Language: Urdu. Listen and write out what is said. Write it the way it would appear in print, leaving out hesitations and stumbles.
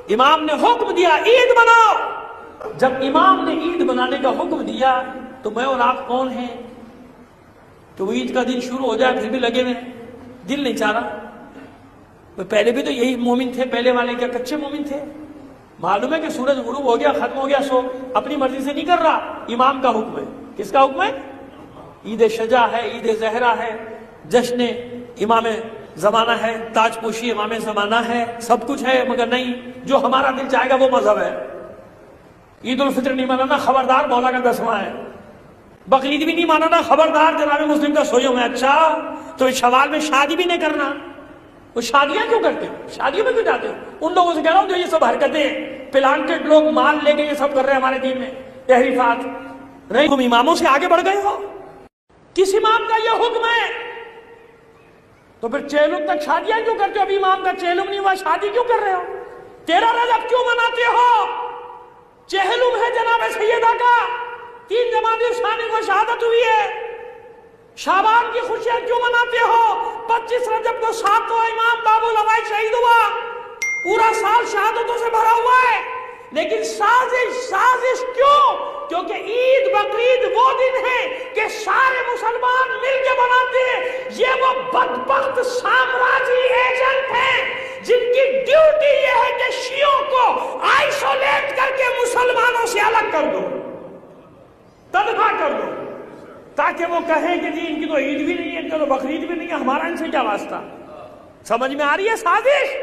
امام نے حکم دیا عید مناؤ. جب امام نے عید منانے کا حکم دیا تو میں اور آپ کون ہیں تو عید کا دن شروع ہو جائے پھر بھی لگے ہوئے ہیں؟ دل نہیں چاہ رہا. پہلے بھی تو یہی مومن تھے، پہلے والے کیا کچے مومن تھے؟ معلوم ہے کہ سورج غروب ہو گیا، ختم ہو گیا، سو اپنی مرضی سے نہیں کر رہا، امام کا حکم ہے. کس کا حکم ہے؟ عید شجاع ہے، عید زہرا ہے، جشن امام زمانہ ہے، تاج پوشی امام زمانہ ہے، سب کچھ ہے، مگر نہیں، جو ہمارا دل چاہے گا وہ مذہب ہے. عید الفطر نہیں منانا، خبردار مولا کا 10واں ہے. بقرعید بھی نہیں منانا، خبردار جناب مسلم کا سوئیوں میں. اچھا تو شوال میں شادی بھی نہیں کرنا. وہ شادیاں کیوں کرتے ہو؟ شادیوں میں کیوں جاتے ہو؟ ان لوگوں سے کہہ رہا ہوں جو یہ سب حرکتیں پلانٹڈ لوگ مال لے کے یہ سب کر رہے ہیں ہمارے دین میں تحریفات. نہیں، تم اماموں سے آگے بڑھ گئے ہو. کس امام کا یہ حکم ہے؟ تو پھر چہلم تک شادیاں کیوں کرتے ہو؟ ابھی امام کا چہلم نہیں ہوا، شادی کیوں کر رہے ہو؟ 13 رجب کیوں مناتے ہو؟ چہلم ہے جناب سیدہ کا، 3 جمادی الثانی کو شہادت ہوئی ہے. شعبان کی خوشیاں کیوں مناتے ہو؟ 25 رجب کو 7واں امام باب العوائد شہید ہوا. پورا سال شہادتوں سے بھرا ہوا ہے. لیکن سازش کیوں؟ کیونکہ عید بقرعید وہ دن ہے کہ سارے مسلمان مل کے مناتے ہیں. یہ وہ بدبخت سامراجی ایجنٹ ہیں جن کی ڈیوٹی یہ ہے کہ شیعوں کو آئسولیٹ کر کے مسلمانوں سے الگ کر دو، تنہا کر دو، تاکہ وہ کہیں کہ جی ان کی تو عید بھی نہیں ہے، ان کا تو بقرعید بھی نہیں ہے، ہمارا ان سے کیا واسطہ. سمجھ میں آ رہی ہے سازش؟